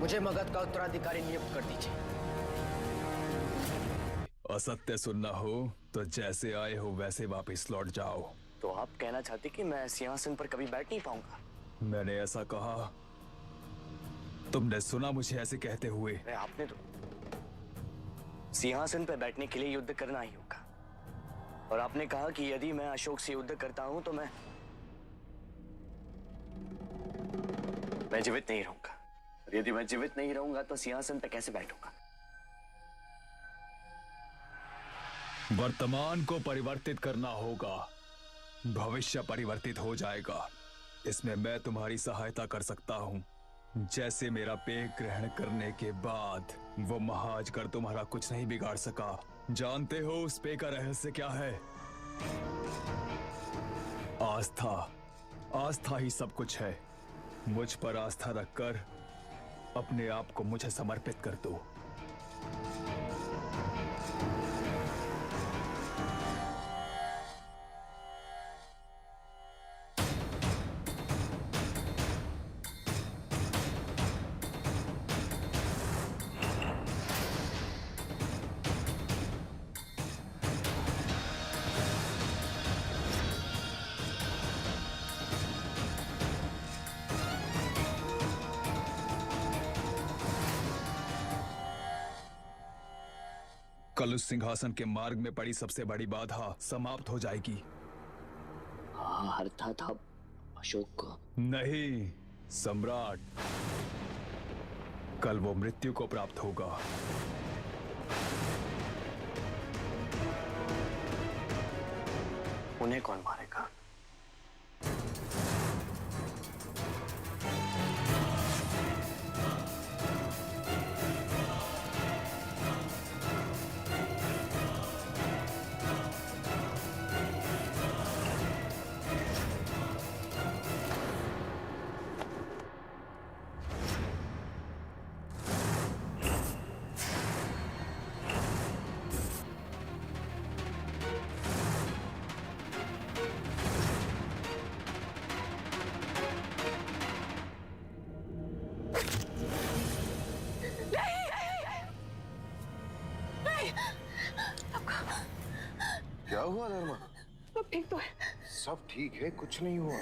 मुझे मगध का उत्तराधिकारी नियुक्त कर दीजिए। असत्य सुनना हो तो जैसे आए हो वैसे वापस लौट जाओ। तो आप कहना चाहते कि मैं सिंहासन पर कभी बैठ नहीं पाऊंगा? मैंने ऐसा कहा? तुमने सुना मुझे ऐसे कहते हुए? आपने तो सिंहासन पर बैठने के लिए युद्ध करना ही होगा, और आपने कहा कि यदि मैं अशोक से युद्ध करता हूं तो मैं जीवित नहीं रहूंगा, और यदि मैं जीवित नहीं रहूंगा तो सिंहासन पर कैसे बैठूंगा? वर्तमान को परिवर्तित करना होगा, भविष्य परिवर्तित हो जाएगा। इसमें मैं तुम्हारी सहायता कर सकता हूं। जैसे मेरा पेय ग्रहण करने के बाद वो महाअजगर तुम्हारा कुछ नहीं बिगाड़ सका। जानते हो उस पेय का रहस्य क्या है? आस्था। आस्था ही सब कुछ है। मुझ पर आस्था रखकर अपने आप को मुझे समर्पित कर दो। कल उस सिंहासन के मार्ग में पड़ी सबसे बड़ी बाधा समाप्त हो जाएगी। हाँ, अर्थात आप अशोक को? नहीं, सम्राट। कल वो मृत्यु को प्राप्त होगा। उन्हें कौन मारेगा? क्या हुआ धर्मा? सब ठीक तो है? सब ठीक है, कुछ नहीं हुआ।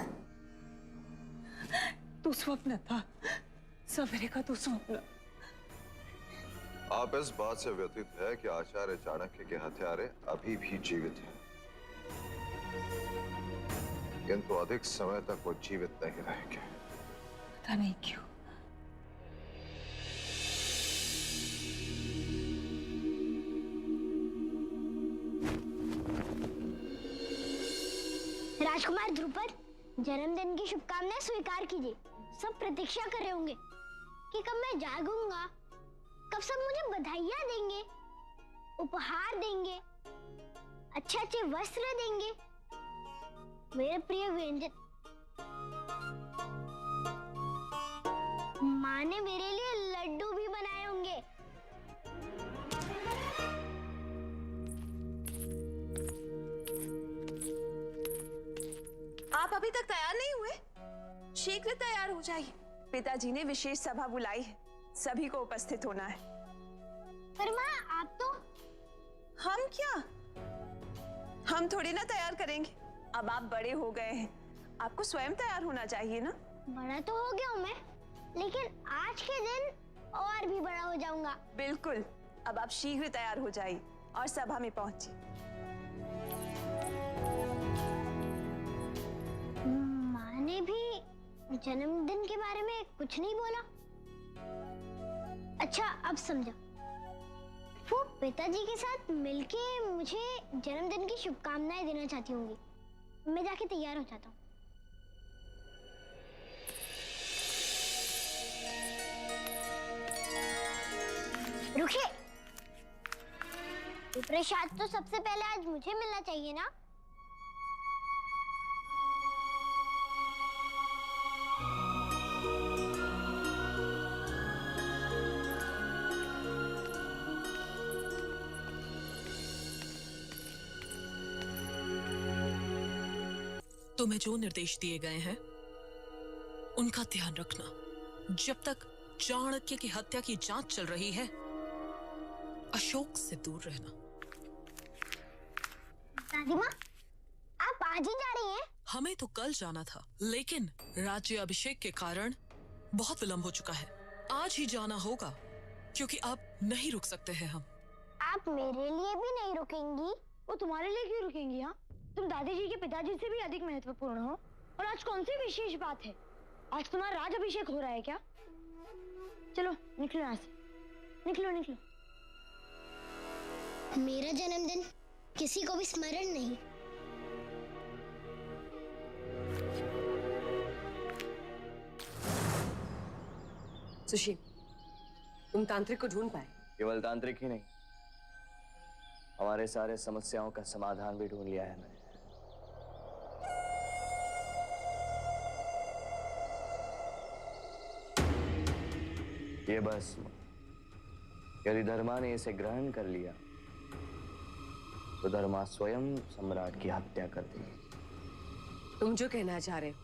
तू स्वप्न था, सवेरे का तू स्वप्न। आप इस बात से व्यथित है कि आचार्य चाणक्य के हत्यारे अभी भी जीवित हैं, किंतु अधिक समय तक वो जीवित नहीं रहेंगे। पता नहीं क्यों। राजकुमार ध्रुपद, जन्मदिन की शुभकामनाएं स्वीकार कीजिए। सब प्रतीक्षा कर रहे होंगे कि कब मैं जागूंगा, कब सब मुझे बधाइयां देंगे, उपहार देंगे, अच्छे अच्छे वस्त्र देंगे, मेरे प्रिय व्यंजन। माँ ने मेरे लिए लड्डू भी बनाए होंगे। आप अभी तक तैयार नहीं हुए? शीघ्र तैयार हो जाइए। पिताजी ने विशेष सभा बुलाई है, सभी को उपस्थित होना है। पर माँ, आप तो। हम क्या? हम थोड़ी ना तैयार करेंगे। अब आप बड़े हो गए हैं, आपको स्वयं तैयार होना चाहिए ना। बड़ा तो हो गया हूँ मैं, लेकिन आज के दिन और भी बड़ा हो जाऊंगा। बिल्कुल। अब आप शीघ्र तैयार हो जाइए और सभा में पहुंचिए। माँ ने भी जन्मदिन के बारे में कुछ नहीं बोला। अच्छा, अब समझा। वो पिताजी के साथ मिलके मुझे जन्मदिन की शुभकामनाएं देना चाहती होंगी। मैं जाके तैयार हो जाता हूँ। रुकिए। ये प्रसाद तो सबसे पहले आज मुझे मिलना चाहिए ना। तुम्हें जो निर्देश दिए गए हैं उनका ध्यान रखना। जब तक चाणक्य की हत्या की जांच चल रही है। अशोक से दूर रहना। दादी माँ, आप आज ही जा रही हैं? हमें तो कल जाना था, लेकिन राज्य अभिषेक के कारण बहुत विलंब हो चुका है। आज ही जाना होगा, क्योंकि अब नहीं रुक सकते हैं हम। आप मेरे लिए भी नहीं रुकेंगी? वो तुम्हारे लिए क्यों रुकेंगी? हाँ, तुम दादी जी के पिताजी से भी अधिक महत्वपूर्ण हो। और आज कौन सी विशेष बात है? आज तुम्हारा राज अभिषेक हो रहा है क्या? चलो निकलो यहाँ से, निकलो निकलो। मेरा जन्मदिन किसी को भी स्मरण नहीं। सुशील, तुम तांत्रिक को ढूंढ पाए? केवल तांत्रिक ही नहीं, हमारे सारे समस्याओं का समाधान भी ढूंढ लिया है मैंने। ये बस, यदि धर्मा ने इसे ग्रहण कर लिया तो धर्मा स्वयं सम्राट की हत्या कर देगी। तुम जो कहना चाह रहे हो,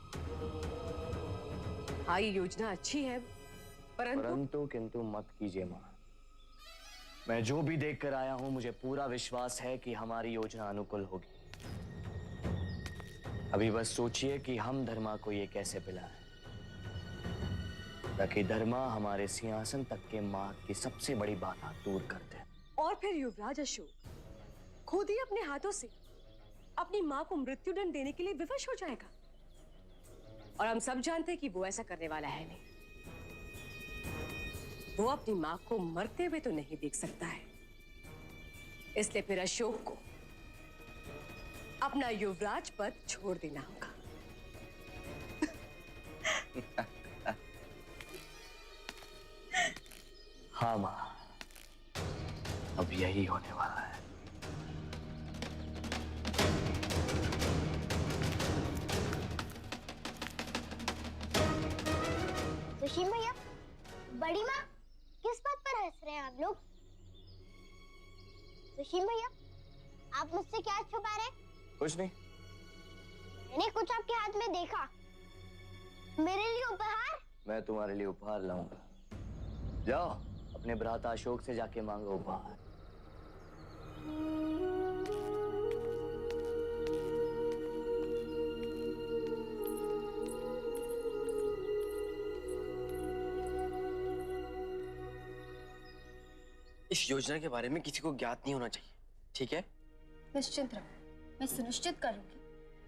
हाँ ये योजना अच्छी है, परंतु किंतु मत कीजिए मां। मैं जो भी देख कर आया हूं, मुझे पूरा विश्वास है कि हमारी योजना अनुकूल होगी। अभी बस सोचिए कि हम धर्मा को ये कैसे पिलाएं ताकि धर्मा हमारे सिंहासन तक के मार्ग की सबसे बड़ी बाधा दूर कर दे। और फिर युवराज अशोक खुद ही अपने हाथों से अपनी मां को मृत्युदंड देने के लिए विवश हो जाएगा। और हम सब जानते हैं कि वो ऐसा करने वाला है नहीं। वो अपनी मां को मरते हुए तो नहीं देख सकता है, इसलिए फिर अशोक को अपना युवराज पद छोड़ देना होगा। हाँ मां, अब यही होने वाला है। सुशील भैया, बड़ी माँ, किस बात पर हंस रहे हैं आप लोग? सुशील भैया, आप मुझसे क्या छुपा रहे हैं? कुछ नहीं। मैंने कुछ आपके हाथ में देखा। मेरे लिए उपहार? मैं तुम्हारे लिए उपहार लाऊंगा। जाओ, अपने भ्राता अशोक से जाके मांगो उपहार। इस योजना के बारे में किसी को ज्ञात नहीं होना चाहिए, ठीक है? निश्चिंत रहो, मैं सुनिश्चित करूंगी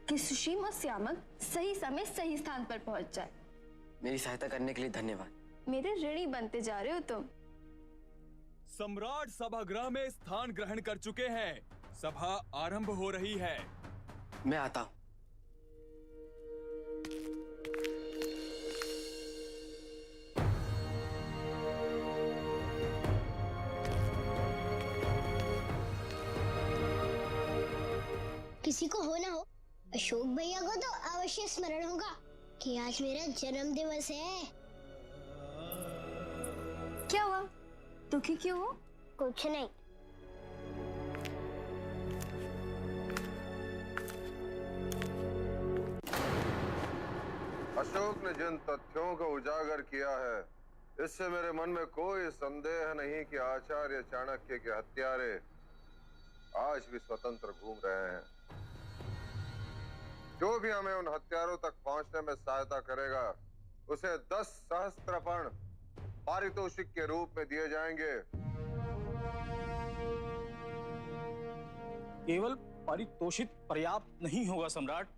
कि सुशील और श्यामक सही समय सही स्थान पर पहुंच जाए। मेरी सहायता करने के लिए धन्यवाद। मेरे ऋणी बनते जा रहे हो तुम। सम्राट सभागृह में स्थान ग्रहण कर चुके हैं। सभा आरंभ हो रही है। मैं आता हूं। किसी को हो ना हो, अशोक भैया को तो अवश्य स्मरण होगा कि आज मेरा जन्म दिवस है। क्या हुआ? दुखी क्यों हो? कुछ नहीं। अशोक ने जिन तथ्यों को उजागर किया है, इससे मेरे मन में कोई संदेह नहीं कि आचार्य चाणक्य के हत्यारे आज भी स्वतंत्र घूम रहे हैं। जो भी हमें उन हत्यारों तक पहुंचने में सहायता करेगा, उसे 10 सहस्त्रपर्ण पारितोषिक के रूप में दिए जाएंगे। केवल पारितोषिक पर्याप्त नहीं होगा सम्राट।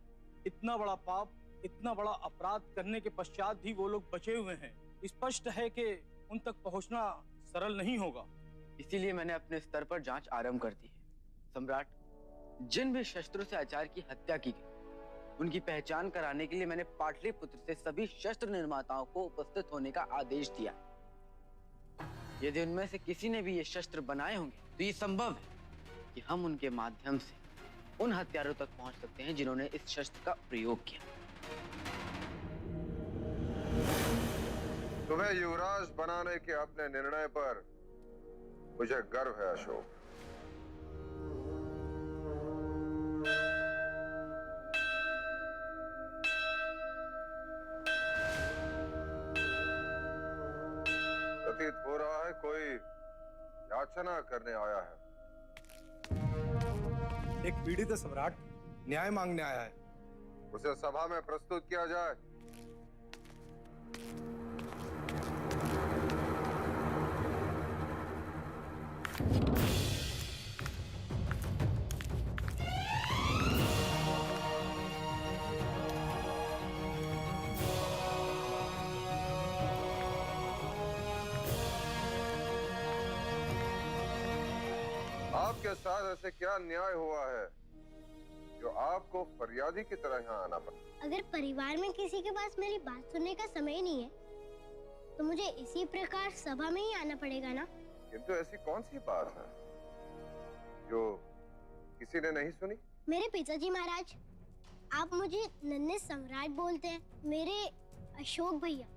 इतना बड़ा पाप, इतना बड़ा अपराध करने के पश्चात भी वो लोग बचे हुए हैं। स्पष्ट है कि उन तक पहुंचना सरल नहीं होगा। इसीलिए मैंने अपने स्तर पर जांच आरंभ कर दी है। सम्राट, जिन भी शस्त्रों से आचार्य की हत्या की गई, उनकी पहचान कराने के लिए मैंने पाटलिपुत्र से सभी शस्त्र निर्माताओं को उपस्थित होने का आदेश दिया। यदि उनमें से किसी ने भी ये शस्त्र बनाए होंगे, तो ये संभव है कि हम उनके माध्यम से उन हत्यारों तक पहुंच सकते हैं जिन्होंने इस शस्त्र का प्रयोग किया। तुम्हें युवराज बनाने के अपने निर्णय पर मुझे गर्व है अशोक। प्रतीत हो रहा है कोई याचना करने आया है। एक पीड़ित सम्राट न्याय मांगने आया है। उसे सभा में प्रस्तुत किया जाए। आपके साथ ऐसे क्या न्याय हुआ है जो आपको फरियादी की तरह यहाँ आना पड़ा? अगर परिवार में किसी के पास मेरी बात सुनने का समय नहीं है तो मुझे इसी प्रकार सभा में ही आना पड़ेगा ना? किंतु ऐसी कौन सी बात है जो किसी ने नहीं सुनी? मेरे पिताजी महाराज, आप मुझे नन्हे सम्राट बोलते हैं। मेरे अशोक भैया,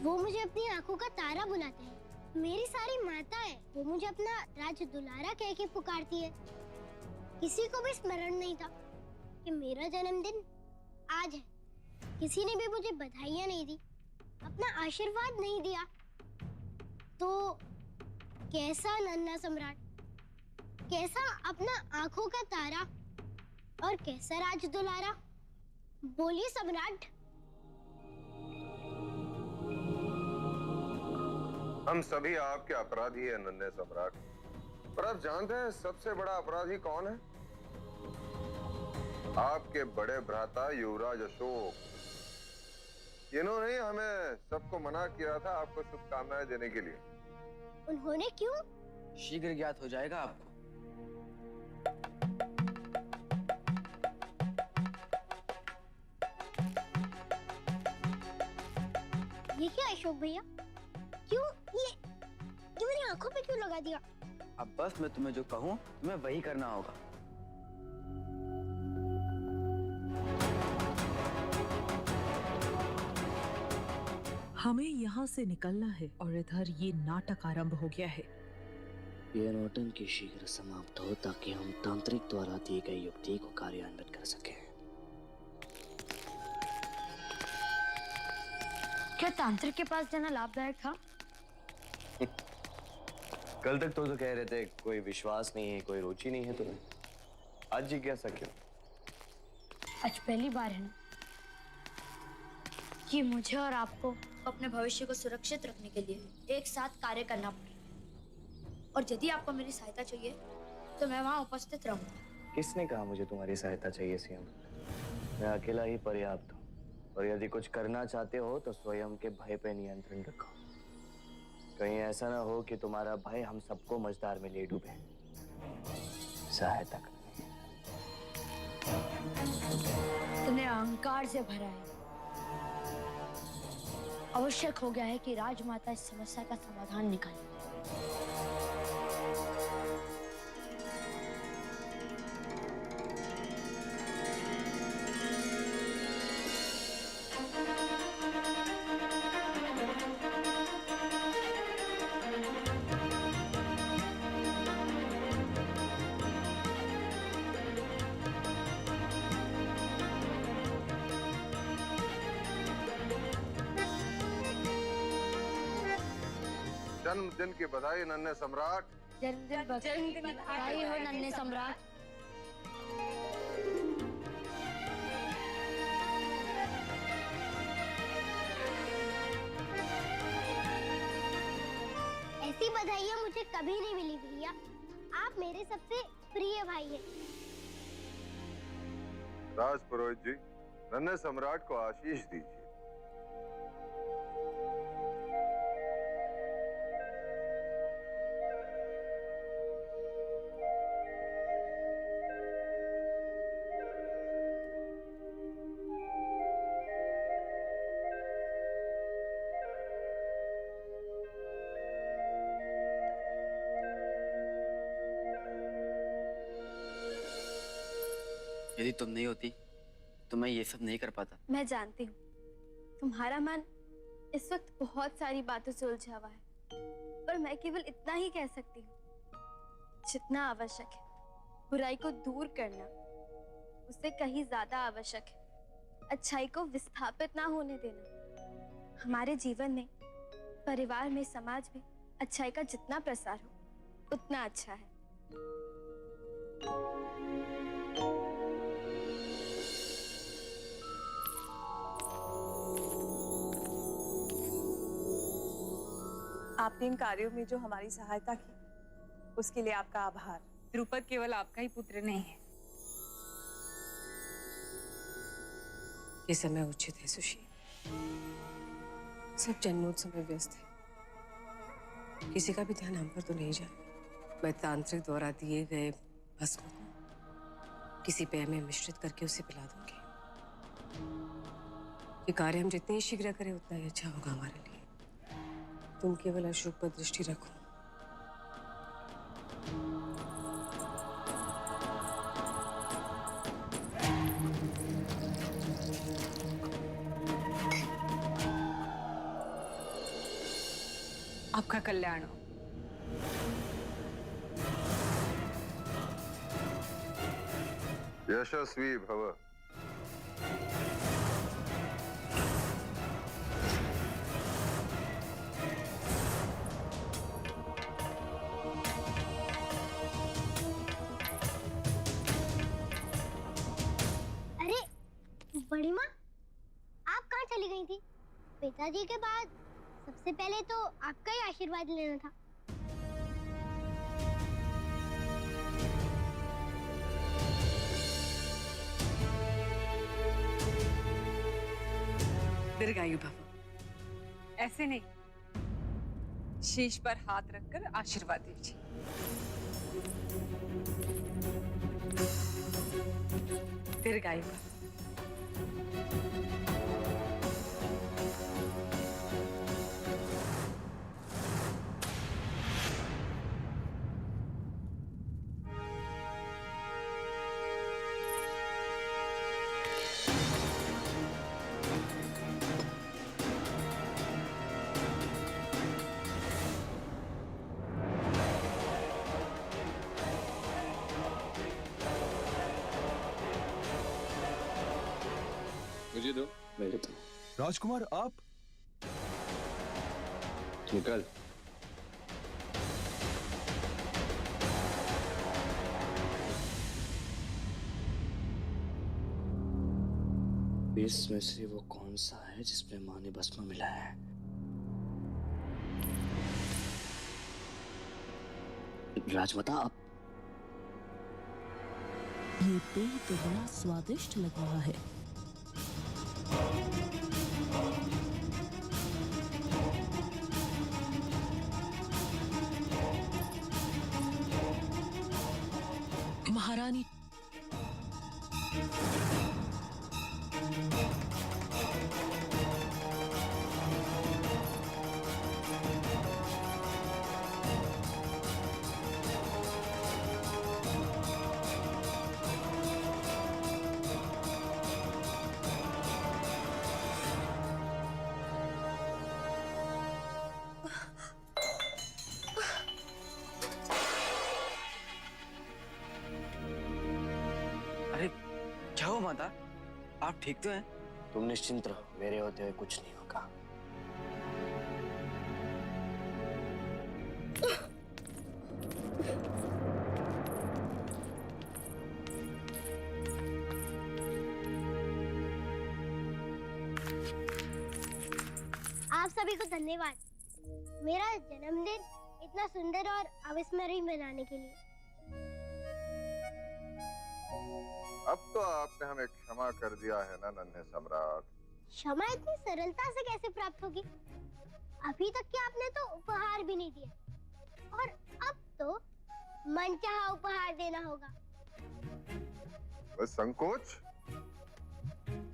वो मुझे अपनी आंखों का तारा बुलाते हैं। मेरी सारी माताएं, वो मुझे अपना राज दुलारा कह के पुकारती है। किसी को भी स्मरण नहीं था कि मेरा जन्मदिन आज है। किसी ने भी मुझे बधाइयां नहीं दी, अपना आशीर्वाद नहीं दिया। तो कैसा नन्हा सम्राट, कैसा अपना आंखों का तारा और कैसा राज दुलारा? बोलिए सम्राट। हम सभी आपके अपराधी हैं नन्हे सम्राट, पर आप जानते हैं सबसे बड़ा अपराधी कौन है? आपके बड़े भ्राता युवराज अशोक। इन्होंने ही हमें सबको मना किया था आपको शुभकामनाएं देने के लिए। उन्होंने क्यों? शीघ्र ज्ञात हो जाएगा आपको। ये क्या अशोक भैया, क्यों ये मेरी आंखों पे क्यों लगा दिया? अब बस मैं तुम्हें जो कहूँ तुम्हें वही करना होगा। हमें यहाँ से निकलना है और इधर ये नाटक आरंभ हो गया है। ये नौटंकी शीघ्र समाप्त हो ताकि हम तांत्रिक द्वारा दी गई युक्ति को कार्यान्वित कर सकें। क्या तांत्रिक के पास जाना लाभदायक था? कल तक तो कह रहे थे कोई विश्वास नहीं है, कोई रुचि नहीं है तुम्हें। आज जिज्ञासा क्यों? आज पहली बार है ना कि मुझे और आपको अपने भविष्य को सुरक्षित रखने के लिए एक साथ कार्य करना पड़े, और यदि आपको मेरी सहायता चाहिए तो मैं वहां उपस्थित रहूंगा। किसने कहा मुझे तुम्हारी सहायता चाहिए सियाम? मैं अकेला ही पर्याप्त हूँ, और यदि कुछ करना चाहते हो तो स्वयं के भय पे नियंत्रण रखो। कहीं ऐसा ना हो कि तुम्हारा भय हम सबको मझधार में ले डूबे। सहायता करनी है। तुमने अहंकार से भरा है। आवश्यक हो गया है कि राजमाता इस समस्या का समाधान निकाले। जन्मदिन की बधाई नन्हे सम्राट। जन्मदिन बधाई हो नन्हे सम्राट। ऐसी बधाइयाँ मुझे कभी नहीं मिली भैया। आप मेरे सबसे प्रिय भाई हैं। राजपुरोहित जी, नन्हे सम्राट को आशीष दीजिए। यदि तुम नहीं होती तो मैं ये सब नहीं कर पाता। मैं जानती हूँ तुम्हारा मन इस वक्त बहुत सारी बातों से उलझा हुआ है, पर मैं केवल इतना ही कह सकती हूँ, जितना आवश्यक है बुराई को दूर करना उससे कहीं ज्यादा आवश्यक है अच्छाई को विस्थापित ना होने देना। हमारे जीवन में परिवार में, समाज में अच्छाई का जितना प्रसार हो उतना अच्छा है। आपने इन कार्यों में जो हमारी सहायता की उसके लिए आपका आभार। द्रुपद केवल आपका ही पुत्र नहीं है। ये समय उचित है सुशील, सब जन्मोत्सव में व्यस्त है, किसी का भी ध्यान हम पर तो नहीं जाए। मैं तांत्रिक द्वारा दिए गए भस्म को किसी पेय में मिश्रित करके उसे पिला दूंगी। ये कार्य हम जितनी शीघ्र करें उतना ही अच्छा होगा हमारे लिए। तुम केवल अशोक पर दृष्टि रखो। आपका कल्याण हो। यशस्वी भव। अरे बड़ी माँ, आप कहाँ चली गई थी? पिताजी के बाद सबसे पहले तो आपका ही आशीर्वाद लेना था। दीर्घायु भव। ऐसे नहीं, शीश पर हाथ रखकर आशीर्वाद दीजिए। दीर्घायु भव। मुझे दो, मैं लेता हूँ। राजकुमार आप? निकल। इसमें से वो कौन सा है जिसमें माँ ने भस्म मिलाया है? राजमाता, आप ये पेय तो बड़ा स्वादिष्ट लग रहा है। महारानी, क्या हुआ माता? आप ठीक तो हैं? तुम निश्चिंत रहो, मेरे होते हुए कुछ नहीं होगा। आप सभी को धन्यवाद, मेरा जन्मदिन इतना सुंदर और अविस्मरणीय बनाने के लिए। अब तो आपने हमें क्षमा कर दिया है ना नन्हे सम्राट? क्षमा इतनी सरलता से कैसे प्राप्त होगी? अभी तक क्या आपने तो उपहार भी नहीं दिया, और अब तो मनचाहा उपहार देना होगा। बस संकोच?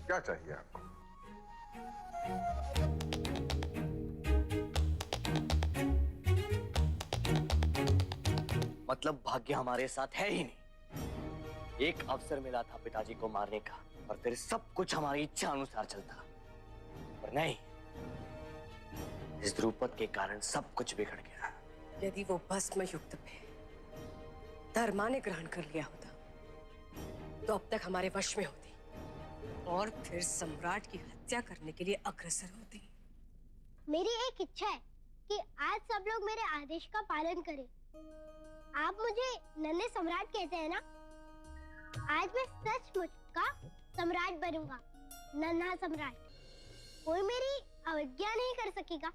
क्या चाहिए आपको? मतलब भाग्य हमारे साथ है ही नहीं। एक अवसर मिला था पिताजी को मारने का और फिर सब कुछ हमारी इच्छा अनुसार चलता, पर नहीं, इस द्रुपद के कारण सब कुछ बिगड़ गया। यदि वो भस्म युक्त पेय धर्मा ने ग्रहण कर लिया होता तो अब तक हमारे वश में होती और फिर सम्राट की हत्या करने के लिए अग्रसर होती। मेरी एक इच्छा है कि आज सब लोग मेरे आदेश का पालन करें। आप मुझे नन्हे सम्राट कहते हैं ना? आज मैं सचमुच का सम्राट बनूंगा, नन्हा सम्राट। कोई मेरी अवज्ञा नहीं कर सकेगा।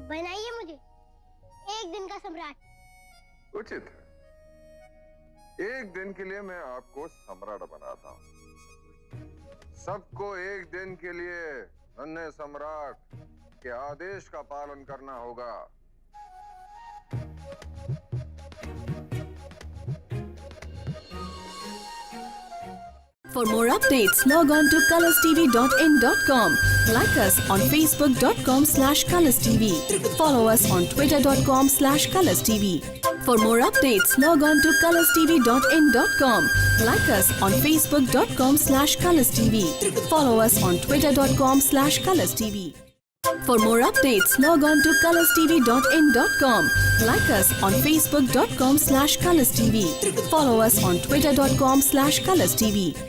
बनाइए मुझे एक दिन का सम्राट। उचित है। एक दिन के लिए मैं आपको सम्राट बनाता हूँ। सबको एक दिन के लिए नन्हे सम्राट के आदेश का पालन करना होगा। For more updates, log on to colorstv.in.com. Like us on facebook.com/colorstv. Follow us on twitter.com/colorstv. For more updates, log on to colorstv.in.com. Like us on facebook.com/colorstv. Follow us on twitter.com/colorstv. For more updates, log on to colorstv.in.com. Like us on facebook.com/colorstv. Follow us on twitter.com/colorstv.